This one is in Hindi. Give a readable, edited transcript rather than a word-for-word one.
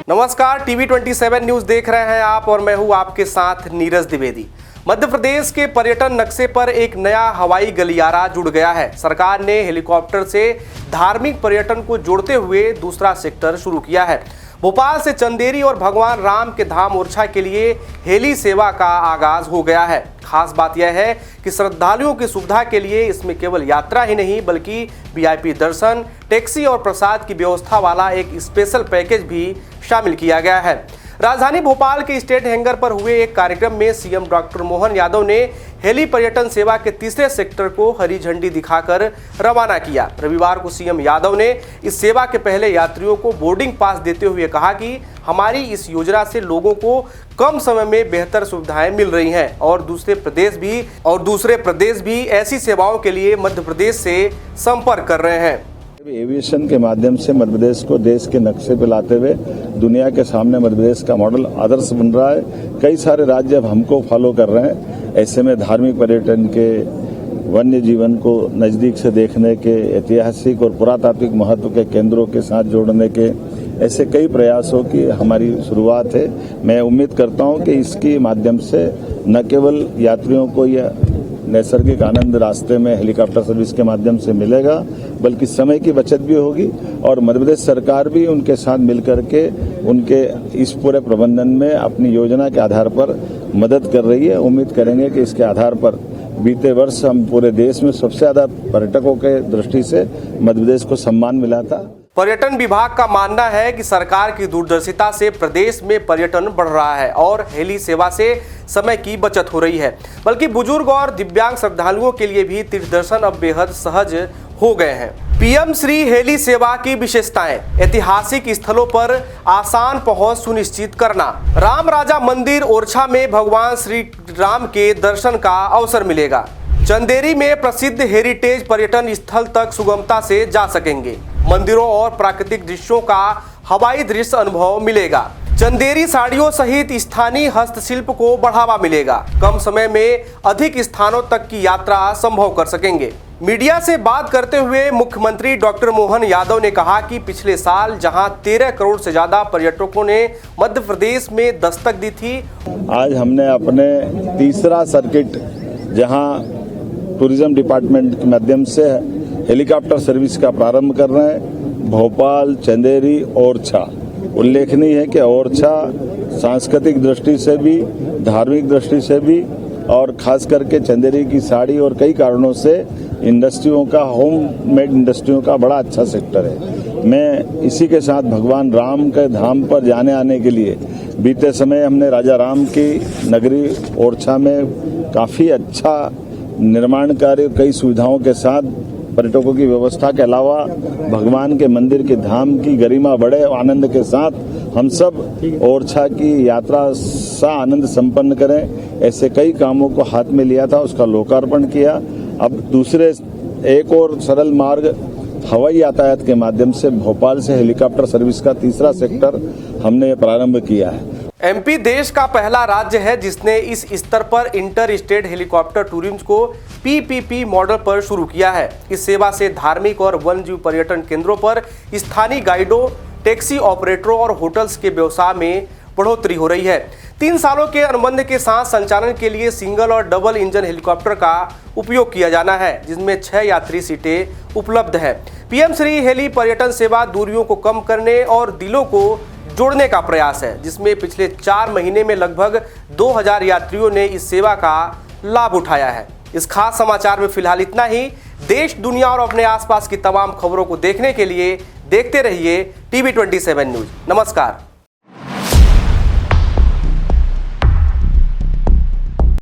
नमस्कार, टीवी 27 न्यूज देख रहे हैं आप और मैं हूं आपके साथ नीरज द्विवेदी। मध्य प्रदेश के पर्यटन नक्शे पर एक नया हवाई गलियारा जुड़ गया है। सरकार ने हेलीकॉप्टर से धार्मिक पर्यटन को जोड़ते हुए दूसरा सेक्टर शुरू किया है। भोपाल से चंदेरी और भगवान राम के धाम ओरछा के लिए हेली सेवा का आगाज हो गया है। खास बात यह है कि श्रद्धालुओं की सुविधा के लिए इसमें केवल यात्रा ही नहीं बल्कि वीआईपी दर्शन, टैक्सी और प्रसाद की व्यवस्था वाला एक स्पेशल पैकेज भी शामिल किया गया है। राजधानी भोपाल के स्टेट हैंगर पर हुए एक कार्यक्रम में सीएम डॉक्टर मोहन यादव ने हेली पर्यटन सेवा के तीसरे सेक्टर को हरी झंडी दिखाकर रवाना किया। रविवार को सीएम यादव ने इस सेवा के पहले यात्रियों को बोर्डिंग पास देते हुए कहा कि हमारी इस योजना से लोगों को कम समय में बेहतर सुविधाएं मिल रही हैं और दूसरे प्रदेश भी ऐसी सेवाओं के लिए मध्य प्रदेश से संपर्क कर रहे हैं। एविएशन के माध्यम से मध्य प्रदेश को देश के नक्शे पर लाते हुए दुनिया के सामने मध्य प्रदेश का मॉडल आदर्श बन रहा है। कई सारे राज्य अब हमको फॉलो कर रहे हैं। ऐसे में धार्मिक पर्यटन के, वन्य जीवन को नजदीक से देखने के, ऐतिहासिक और पुरातात्विक महत्व के केंद्रों के साथ जोड़ने के ऐसे कई प्रयासों की हमारी शुरुआत है। मैं उम्मीद करता हूं कि इसके माध्यम से न केवल यात्रियों को यह नैसर्गिक आनंद रास्ते में हेलीकॉप्टर सर्विस के माध्यम से मिलेगा बल्कि समय की बचत भी होगी और मध्य प्रदेश सरकार भी उनके साथ मिलकर के उनके इस पूरे प्रबंधन में अपनी योजना के आधार पर मदद कर रही है। उम्मीद करेंगे कि इसके आधार पर बीते वर्ष हम पूरे देश में सबसे ज्यादा पर्यटकों के दृष्टि से मध्य प्रदेश को सम्मान मिला था। पर्यटन विभाग का मानना है कि सरकार की दूरदर्शिता से प्रदेश में पर्यटन बढ़ रहा है और हेली सेवा से समय की बचत हो रही है, बल्कि बुजुर्ग और दिव्यांग श्रद्धालुओं के लिए भी तीर्थ दर्शन अब बेहद सहज हो गए हैं। पीएम श्री हेली सेवा की विशेषताएं: ऐतिहासिक स्थलों पर आसान पहुंच सुनिश्चित करना, राम राजा मंदिर ओरछा में भगवान श्री राम के दर्शन का अवसर मिलेगा, चंदेरी में प्रसिद्ध हेरिटेज पर्यटन स्थल तक सुगमता से जा सकेंगे, मंदिरों और प्राकृतिक दृश्यों का हवाई दृश्य अनुभव मिलेगा, चंदेरी साड़ियों सहित स्थानीय हस्तशिल्प को बढ़ावा मिलेगा, कम समय में अधिक स्थानों तक की यात्रा संभव कर सकेंगे। मीडिया से बात करते हुए मुख्यमंत्री डॉक्टर मोहन यादव ने कहा कि पिछले साल जहां 13 करोड़ से ज्यादा पर्यटकों ने मध्य प्रदेश में दस्तक दी थी, आज हमने अपने तीसरा सर्किट जहां टूरिज्म डिपार्टमेंट के माध्यम से हेलीकॉप्टर सर्विस का प्रारंभ कर रहे हैं। भोपाल, चंदेरी, ओरछा। उल्लेखनीय है कि ओरछा सांस्कृतिक दृष्टि से भी, धार्मिक दृष्टि से भी और खास करके चंदेरी की साड़ी और कई कारणों से इंडस्ट्रियों का, होम मेड इंडस्ट्रियों का बड़ा अच्छा सेक्टर है। मैं इसी के साथ भगवान राम के धाम पर जाने आने के लिए बीते समय हमने राजा राम की नगरी ओरछा में काफी अच्छा निर्माण कार्य, कई सुविधाओं के साथ पर्यटकों की व्यवस्था के अलावा भगवान के मंदिर के धाम की गरिमा बढ़े, आनंद के साथ हम सब ओरछा की यात्रा सा आनंद संपन्न करें, ऐसे कई कामों को हाथ में लिया था, उसका लोकार्पण किया। अब दूसरे एक और सरल मार्ग हवाई यातायात के माध्यम से भोपाल से हेलीकॉप्टर सर्विस का तीसरा सेक्टर हमने प्रारंभ किया है। एमपी देश का पहला राज्य है जिसने इस स्तर पर इंटर स्टेट हेलीकॉप्टर टूरिज्म को पीपीपी मॉडल पर शुरू किया है। इस सेवा से धार्मिक और वन्यजीव पर्यटन केंद्रों पर स्थानीय गाइडों, टैक्सी ऑपरेटरों और होटल्स के व्यवसाय में बढ़ोतरी हो रही है। 3 सालों के अनुबंध के साथ संचालन के लिए सिंगल और डबल इंजन हेलीकॉप्टर का उपयोग किया जाना है, जिसमें 6 यात्री सीटें उपलब्ध हैं। पीएम श्री हेली पर्यटन सेवा दूरियों को कम करने और दिलों को जोड़ने का प्रयास है, जिसमें पिछले 4 महीने में लगभग 2000 यात्रियों ने इस सेवा का लाभ उठाया है। इस खास समाचार में फिलहाल इतना ही। देश, दुनिया और अपने आसपास की तमाम खबरों को देखने के लिए देखते रहिए टीवी 27 न्यूज। नमस्कार।